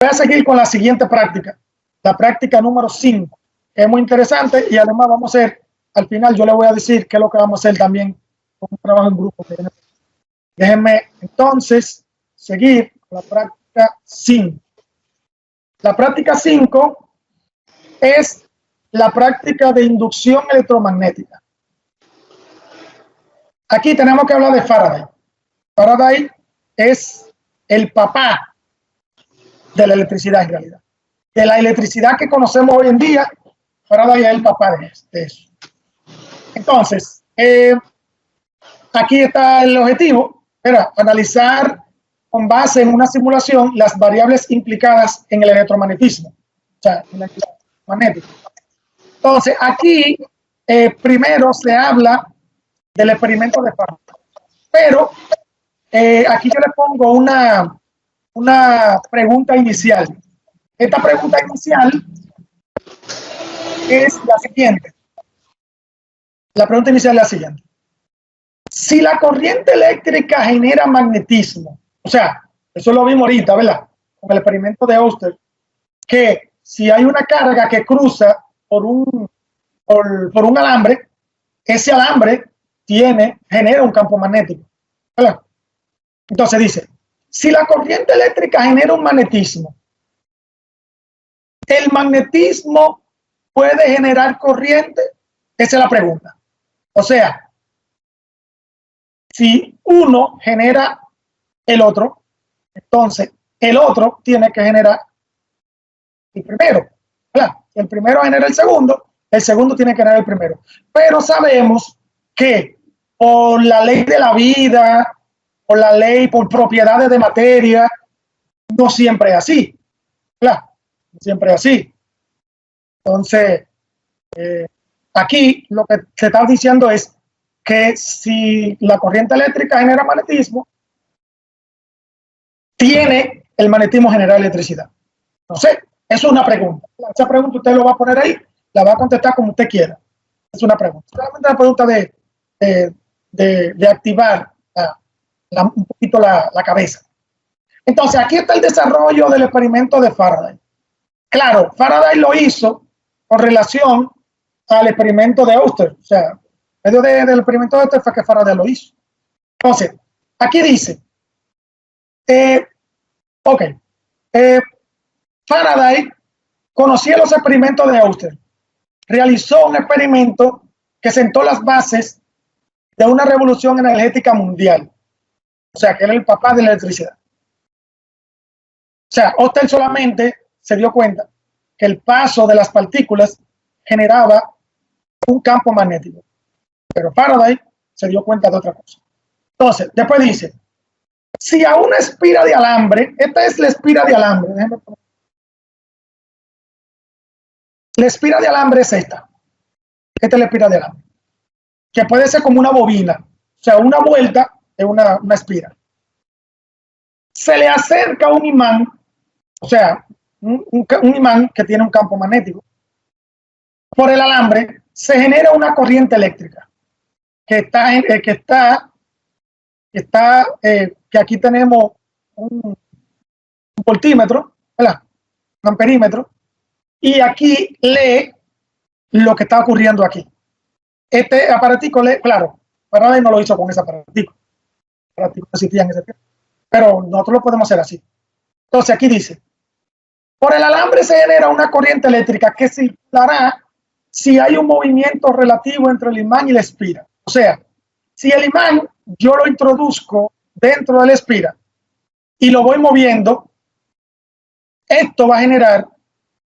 Voy a seguir con la siguiente práctica, la práctica número 5. Es muy interesante y además vamos a hacer, al final yo le voy a decir qué es lo que vamos a hacer también con un trabajo en grupo. Déjenme entonces seguir con la práctica 5. La práctica 5 es la práctica de inducción electromagnética. Aquí tenemos que hablar de Faraday. Faraday es el papá de la electricidad en realidad. De la electricidad que conocemos hoy en día, Faraday es el papá de eso. Entonces, aquí está el objetivo, era analizar con base en una simulación las variables implicadas en el electromagnetismo, o sea, en el magnético. Entonces, aquí primero se habla del experimento de Faraday, pero aquí yo le pongo una pregunta inicial. Esta pregunta inicial es la siguiente. La pregunta inicial es la siguiente. Si la corriente eléctrica genera magnetismo, o sea, eso lo vimos ahorita, ¿verdad? Con el experimento de Oster, que si hay una carga que cruza por un alambre, ese alambre genera un campo magnético, ¿verdad? Entonces dice, si la corriente eléctrica genera un magnetismo, ¿el magnetismo puede generar corriente? Esa es la pregunta. O sea, si uno genera el otro, entonces el otro tiene que generar el primero. ¿Verdad? El primero genera el segundo tiene que generar el primero. Pero sabemos que por la ley de la vida, por propiedades de materia, no siempre es así. ¿Verdad? No siempre es así. Entonces, aquí lo que se está diciendo es que si la corriente eléctrica genera magnetismo, ¿tiene el magnetismo generar electricidad? No sé, eso es una pregunta. Esa pregunta usted lo va a poner ahí, la va a contestar como usted quiera. Es una pregunta. Solamente una pregunta de activar un poquito la cabeza. Entonces, aquí está el desarrollo del experimento de Faraday. Claro, Faraday lo hizo con relación al experimento de Oster. O sea, en medio del experimento de Oster fue que Faraday lo hizo. Entonces, aquí dice, Faraday conocía los experimentos de Oster. Realizó un experimento que sentó las bases de una revolución energética mundial. O sea, que era el papá de la electricidad. O sea, Oster solamente se dio cuenta que el paso de las partículas generaba un campo magnético. Pero Faraday se dio cuenta de otra cosa. Entonces, después dice, si a una espira de alambre, esta es la espira de alambre, la espira de alambre es esta. Esta es la espira de alambre, que puede ser como una bobina, o sea, una vuelta de una espira. Se le acerca un imán, o sea, un imán que tiene un campo magnético. Por el alambre se genera una corriente eléctrica que aquí tenemos un voltímetro, ¿verdad? Un amperímetro, y aquí lee lo que está ocurriendo aquí. Este aparatico lee, claro, Faraday no lo hizo con ese aparatico. El aparatico no existía en ese tiempo, pero nosotros lo podemos hacer así. Entonces aquí dice, por el alambre se genera una corriente eléctrica que circulará si hay un movimiento relativo entre el imán y la espira. O sea, si el imán yo lo introduzco dentro de la espira y lo voy moviendo, esto va a generar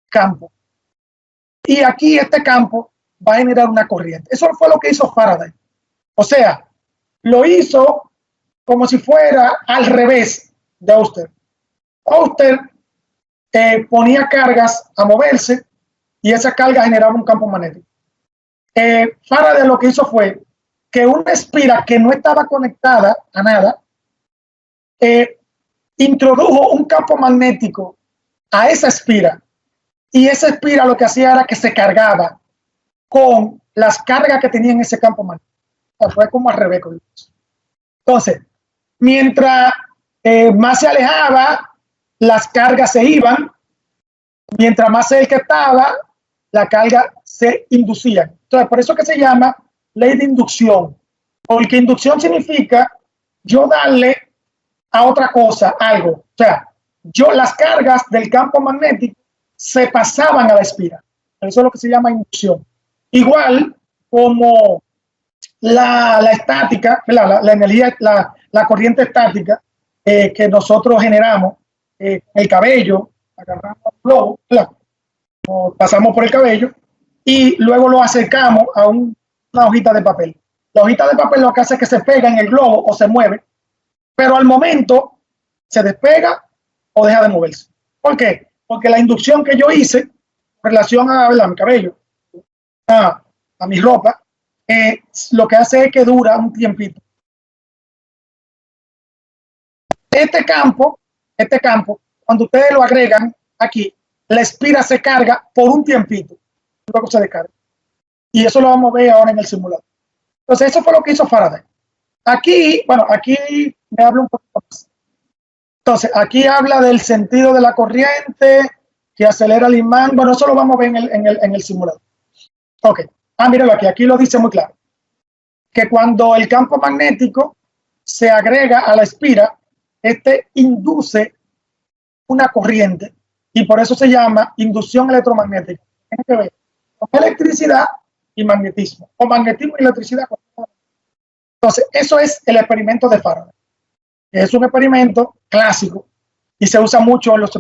campo. Y aquí este campo va a generar una corriente. Eso fue lo que hizo Faraday. O sea, lo hizo como si fuera al revés de Oster. Oster ponía cargas a moverse y esa carga generaba un campo magnético. Faraday lo que hizo fue que una espira que no estaba conectada a nada introdujo un campo magnético a esa espira, y esa espira lo que hacía era que se cargaba con las cargas que tenía en ese campo magnético. O sea, fue como al revés. Entonces, mientras más se alejaba las cargas se iban, mientras más cerca estaba, la carga se inducía. Entonces, por eso que se llama ley de inducción, porque inducción significa yo darle a otra cosa algo. O sea, las cargas del campo magnético se pasaban a la espira. Eso es lo que se llama inducción. Igual como la estática, la energía, la corriente estática que nosotros generamos, el cabello, agarramos el globo, pasamos por el cabello y luego lo acercamos a una hojita de papel. La hojita de papel lo que hace es que se pega en el globo o se mueve, pero al momento se despega o deja de moverse. ¿Por qué? Porque la inducción que yo hice en relación a mi cabello, a mi ropa, lo que hace es que dura un tiempito. Este campo, cuando ustedes lo agregan aquí, la espira se carga por un tiempito, luego se descarga. Y eso lo vamos a ver ahora en el simulador. Entonces, eso fue lo que hizo Faraday. Aquí, bueno, aquí me habla un poquito más. Entonces, aquí habla del sentido de la corriente que acelera el imán. Bueno, eso lo vamos a ver en el simulador. Ok. Míralo aquí. Aquí lo dice muy claro. Que cuando el campo magnético se agrega a la espira, este induce una corriente y por eso se llama inducción electromagnética. Tiene que ver con electricidad y magnetismo, o magnetismo y electricidad. Entonces, eso es el experimento de Faraday. Es un experimento clásico y se usa mucho en los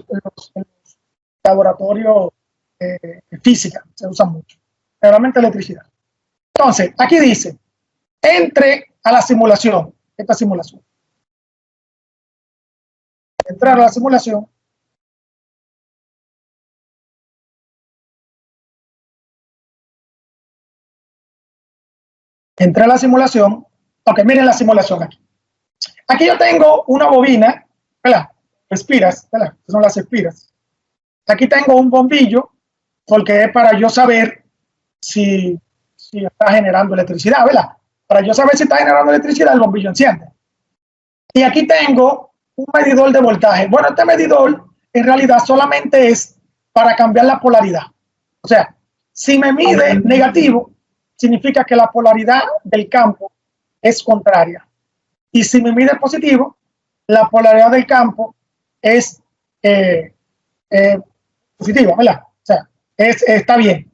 laboratorios de física, se usa mucho, realmente electricidad. Entonces, aquí dice, entre a la simulación, esta simulación. Entrar a la simulación. Entré a la simulación. Ok, miren la simulación aquí. Aquí yo tengo una bobina, ¿verdad? Espiras, ¿verdad? Son las espiras. Aquí tengo un bombillo, porque es para yo saber si está generando electricidad, ¿verdad? Para yo saber si está generando electricidad, el bombillo enciende. Y aquí tengo un medidor de voltaje. Bueno, este medidor en realidad solamente es para cambiar la polaridad. O sea, si me mide negativo, significa que la polaridad del campo es contraria. Y si me mide positivo, la polaridad del campo es positiva, ¿verdad? O sea, está bien.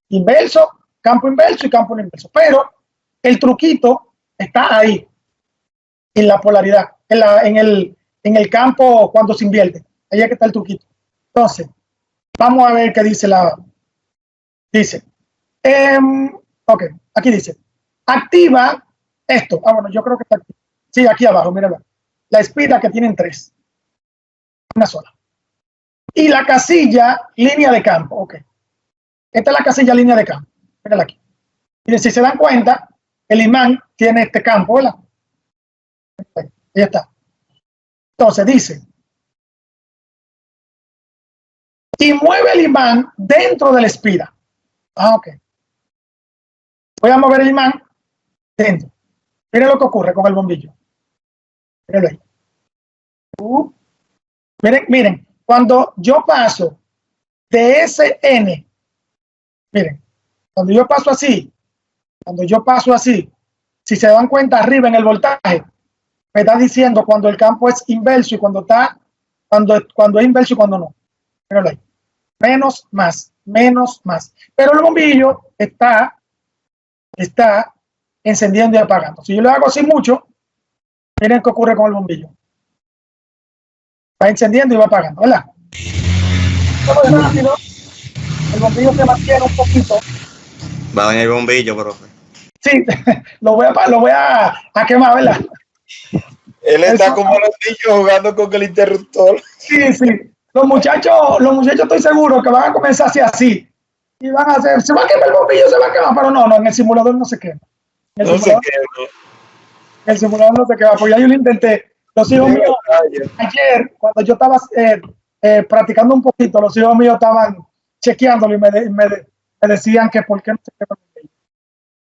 Inverso, campo inverso y campo no inverso. Pero el truquito está ahí, en la polaridad, en el campo cuando se invierte. Ahí es que está el truquito. Entonces, vamos a ver qué dice dice, ok, aquí dice, activa esto. Bueno, yo creo que está aquí. Sí, aquí abajo, míralo. La espira que tienen 3. Una sola. Y la casilla, línea de campo. Ok. Esta es la casilla, línea de campo. Mírala aquí. Miren, si se dan cuenta, el imán tiene este campo, ¿verdad? Ahí está. Entonces dice, y mueve el imán dentro de la espira. Ok. Voy a mover el imán dentro. Miren lo que ocurre con el bombillo. Mírenlo ahí. Miren, cuando yo paso de SN, miren, cuando yo paso así, si se dan cuenta arriba en el voltaje, me está diciendo cuando el campo es inverso y cuando es inverso y cuando no. Mírenlo ahí. Menos, más. Pero el bombillo está encendiendo y apagando. Si yo lo hago así mucho, miren qué ocurre con el bombillo. Va encendiendo y va apagando, ¿verdad? Rápido, el bombillo se mantiene un poquito. Va a venir el bombillo, profe. Sí, lo voy a quemar, ¿verdad? Él está como los niños jugando con el interruptor. Sí. Los muchachos estoy seguro que van a comenzar así. Y van a hacer, se va a quemar el bombillo, se va a quemar, pero no, en el simulador no se quema. En el simulador no se quema, porque ya yo lo intenté. Los hijos míos, ayer, cuando yo estaba practicando un poquito, los hijos míos estaban chequeándolo y me decían que por qué no se quema el bombillo.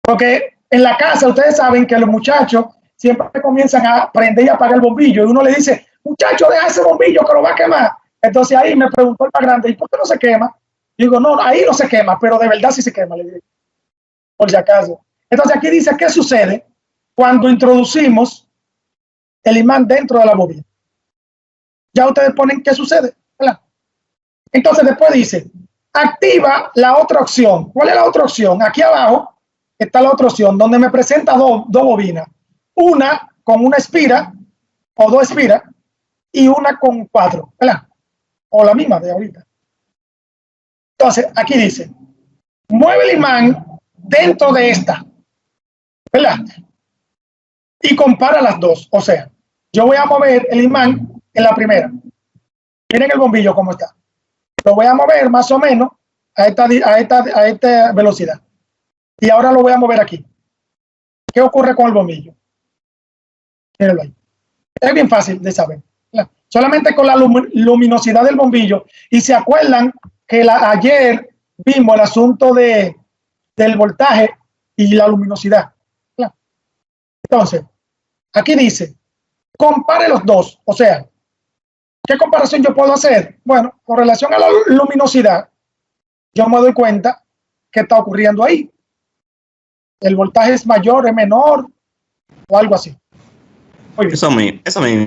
Porque en la casa ustedes saben que los muchachos siempre comienzan a prender y apagar el bombillo y uno le dice, muchacho, deja ese bombillo que lo va a quemar. Entonces ahí me preguntó el más grande, ¿y por qué no se quema? Digo, no, ahí no se quema, pero de verdad sí se quema, le digo, por si acaso. Entonces aquí dice, ¿qué sucede cuando introducimos el imán dentro de la bobina? Ya ustedes ponen qué sucede, ¿verdad? Entonces después dice, activa la otra opción. ¿Cuál es la otra opción? Aquí abajo está la otra opción, donde me presenta dos bobinas. Una con una espira, o dos espiras, y una con cuatro, ¿verdad? O la misma de ahorita. Entonces, aquí dice, mueve el imán dentro de esta, ¿verdad? Y compara las dos. O sea, yo voy a mover el imán en la primera. Miren el bombillo cómo está. Lo voy a mover más o menos a esta velocidad. Y ahora lo voy a mover aquí. ¿Qué ocurre con el bombillo? Mírenlo ahí. Es bien fácil de saber. Solamente con la luminosidad del bombillo. Y se acuerdan que ayer vimos el asunto del voltaje y la luminosidad. Entonces, aquí dice, compare los dos. O sea, ¿qué comparación yo puedo hacer? Bueno, con relación a la luminosidad, yo me doy cuenta que está ocurriendo ahí. El voltaje es mayor, es menor, o algo así. Muy bien. Eso mismo.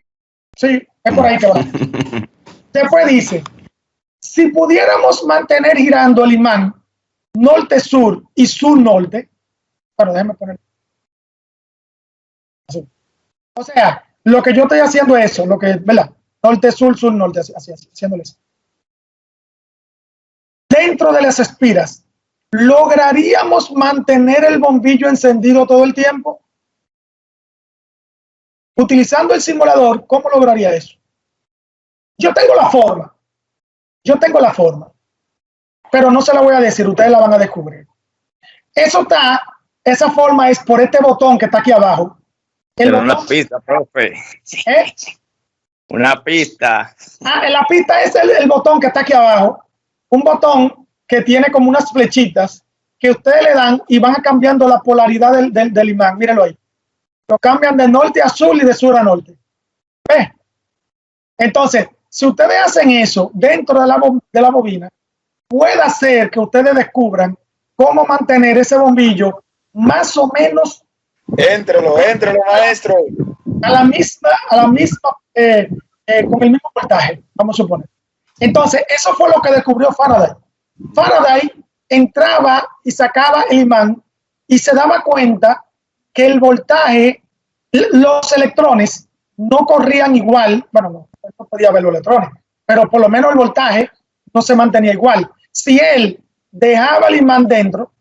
Sí, es por ahí que va. Después dice, si pudiéramos mantener girando el imán norte-sur y sur-norte, bueno, déjeme poner así. O sea, lo que yo estoy haciendo es eso, lo que, ¿verdad? Norte-sur, sur-norte, así, haciéndoles. Dentro de las espiras, ¿lograríamos mantener el bombillo encendido todo el tiempo? Utilizando el simulador, ¿cómo lograría eso? Yo tengo la forma, pero no se la voy a decir, ustedes la van a descubrir. Esa forma es por este botón que está aquí abajo. Pero una pista, profe. ¿Eh? Una pista. En la pista es el botón que está aquí abajo. Un botón que tiene como unas flechitas que ustedes le dan y van cambiando la polaridad del imán. Mírenlo ahí. Lo cambian de norte a sur y de sur a norte. ¿Ves? Entonces, si ustedes hacen eso dentro de la bobina, puede ser que ustedes descubran cómo mantener ese bombillo más o menos Éntrelo, maestro. a la misma con el mismo voltaje, vamos a suponer. Entonces, eso fue lo que descubrió Faraday. Faraday entraba y sacaba el imán y se daba cuenta que el voltaje, los electrones no corrían igual, bueno, no podía ver los electrones, pero por lo menos el voltaje no se mantenía igual. Si él dejaba el imán dentro,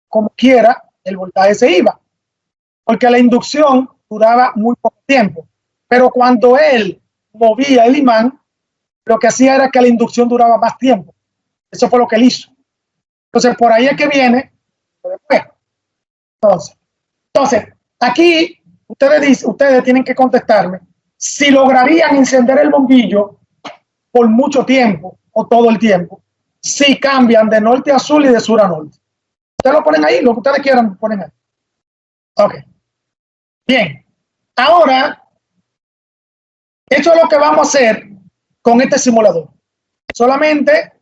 como quiera, el voltaje se iba, porque la inducción duraba muy poco tiempo. Pero cuando él movía el imán, lo que hacía era que la inducción duraba más tiempo. Eso fue lo que él hizo. Entonces, por ahí es que viene. Entonces, aquí ustedes tienen que contestarme si lograrían encender el bombillo por mucho tiempo o todo el tiempo, si cambian de norte a sur y de sur a norte. Ustedes lo ponen ahí, lo que ustedes quieran ponen ahí. Ok. Bien. Ahora, eso es lo que vamos a hacer con este simulador. Solamente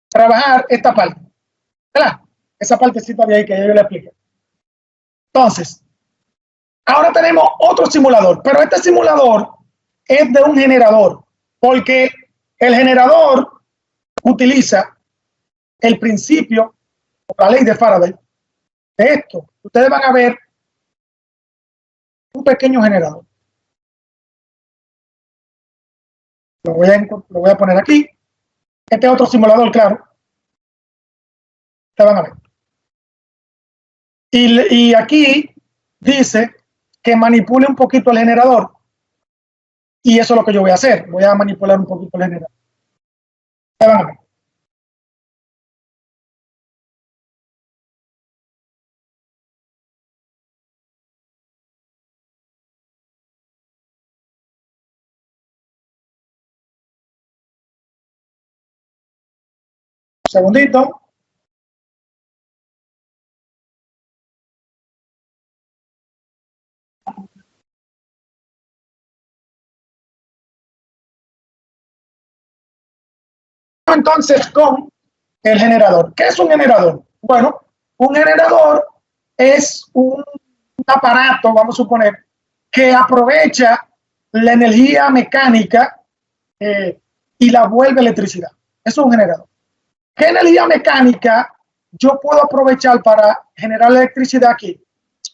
trabajar esta parte. ¿Verdad? Esa partecita de ahí que yo le expliqué. Entonces, ahora tenemos otro simulador, pero este simulador es de un generador, porque el generador utiliza el principio, la ley de Faraday, de esto. Ustedes van a ver un pequeño generador. Lo voy a poner aquí. Este es otro simulador, claro. Ustedes van a ver. Y aquí dice que manipule un poquito el generador. Y eso es lo que yo voy a hacer. Voy a manipular un poquito el generador. Ustedes van a ver. Un segundito. entonces con el generador. ¿Qué es un generador? Bueno, un generador es un aparato, vamos a suponer, que aprovecha la energía mecánica y la vuelve electricidad. Eso es un generador. ¿Qué energía mecánica yo puedo aprovechar para generar electricidad aquí?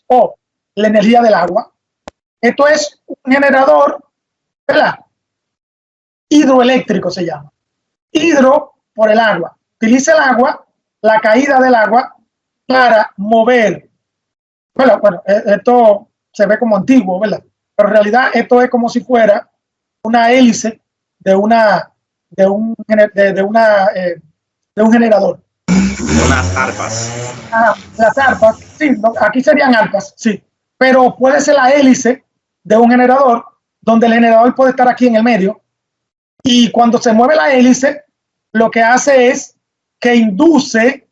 O la energía del agua. Esto es un generador, ¿verdad? Hidroeléctrico se llama. Hidro por el agua. Utiliza el agua, la caída del agua, para mover. Bueno, esto se ve como antiguo, ¿verdad? Pero en realidad esto es como si fuera una hélice de un generador. Unas arpas. Las arpas, sí, no, aquí serían arpas, sí. Pero puede ser la hélice de un generador, donde el generador puede estar aquí en el medio. Y cuando se mueve la hélice, lo que hace es que induce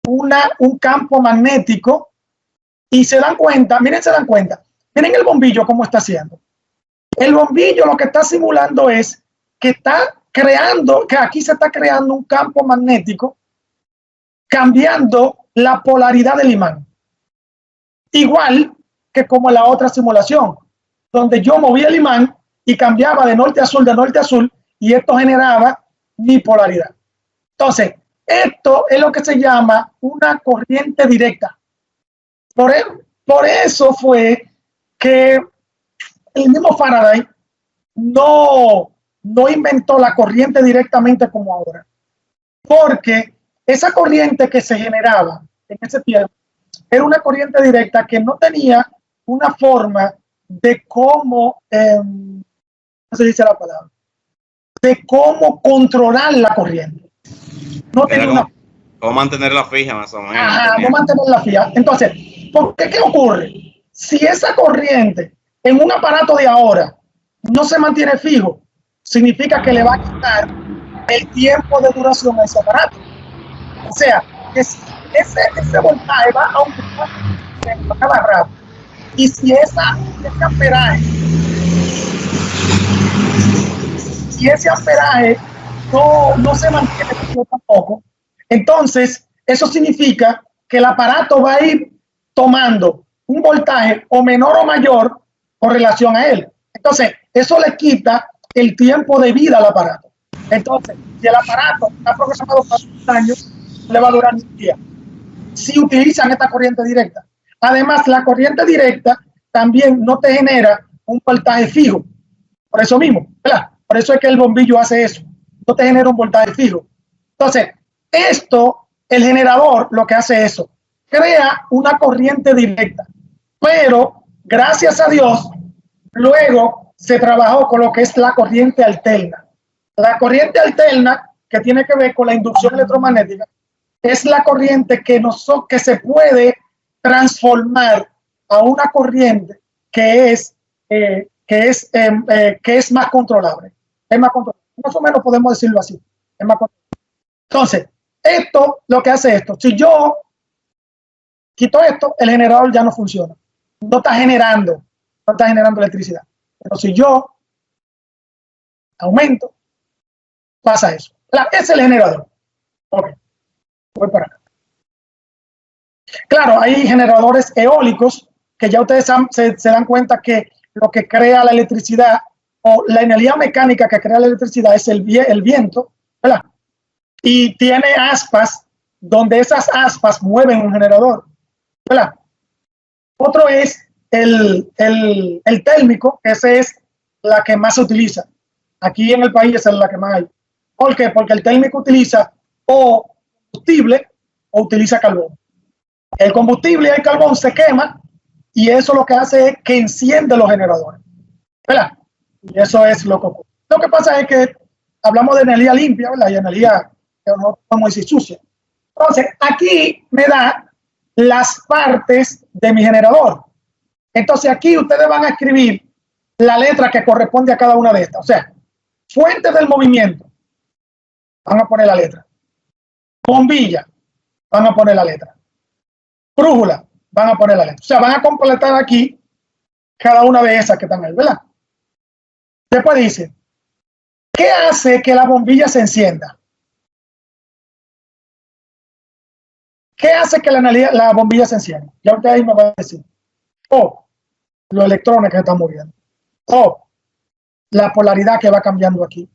un campo magnético y se dan cuenta, miren el bombillo cómo está haciendo. El bombillo lo que está simulando es que aquí se está creando un campo magnético cambiando la polaridad del imán. Igual que como en la otra simulación, donde yo movía el imán y cambiaba de norte a sur, y esto generaba bipolaridad. Entonces, esto es lo que se llama una corriente directa. Por eso fue que el mismo Faraday no inventó la corriente directamente como ahora. Porque esa corriente que se generaba en ese tiempo era una corriente directa que no tenía una forma de cómo, ¿cómo se dice la palabra? De cómo controlar la corriente. No tenía ¿Cómo mantenerla fija más o menos? Ajá, no mantenerla fija. Entonces, ¿qué ocurre? Si esa corriente en un aparato de ahora no se mantiene fijo, significa que le va a quitar el tiempo de duración a ese aparato. O sea, que si ese voltaje va a aumentar cada rato. Y si ese amperaje no se mantiene tampoco, entonces eso significa que el aparato va a ir tomando un voltaje o menor o mayor con relación a él. Entonces, eso le quita el tiempo de vida al aparato. Entonces, si el aparato está programado para 2 años, le va a durar 1 día. Si utilizan esta corriente directa. Además, la corriente directa también no te genera un voltaje fijo. Por eso mismo, ¿verdad? Por eso es que el bombillo hace eso. No te genera un voltaje fijo. Entonces, el generador lo que hace es eso. Crea una corriente directa. Pero, gracias a Dios, luego se trabajó con lo que es la corriente alterna. La corriente alterna, que tiene que ver con la inducción electromagnética, es la corriente que se puede transformar a una corriente que es más controlable. Es más controlable. Más o menos podemos decirlo así. Es más controlable. Entonces, lo que hace esto, si yo quito esto, el generador ya no funciona. No está generando electricidad. Pero si yo aumento, pasa eso. Ese es el generador. Ok. Voy para acá. Claro, hay generadores eólicos que ya ustedes se dan cuenta que lo que crea la electricidad o la energía mecánica que crea la electricidad es el viento, ¿verdad? Y tiene aspas donde esas aspas mueven un generador, ¿verdad? Otro es el térmico, esa es la que más se utiliza. Aquí en el país esa es la que más hay. ¿Por qué? Porque el térmico utiliza o combustible o utiliza carbón. El combustible y el carbón se quema y eso lo que hace es que enciende los generadores, ¿verdad? Y eso es lo que ocurre. Lo que pasa es que hablamos de energía limpia, ¿verdad? Y energía que no podemos decir sucia. Entonces, aquí me da las partes de mi generador. Entonces, aquí ustedes van a escribir la letra que corresponde a cada una de estas. O sea, fuente del movimiento, van a poner la letra. Bombilla, van a poner la letra. Brújula, van a poner la letra. O sea, van a completar aquí cada una de esas que están ahí, ¿verdad? Después dice, ¿qué hace que la bombilla se encienda? ¿Qué hace que la bombilla se encienda? Ya usted ahí me va a decir. O los electrones que se están moviendo. O la polaridad que va cambiando aquí.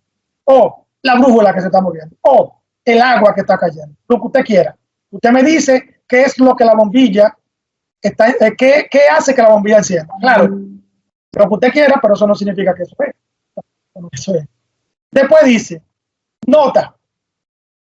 O la brújula que se está moviendo. O el agua que está cayendo. Lo que usted quiera. Usted me dice qué es lo que la bombilla está, qué hace que la bombilla encienda. Claro, lo que usted quiera, pero eso no significa que eso es. Eso es. Después dice, nota,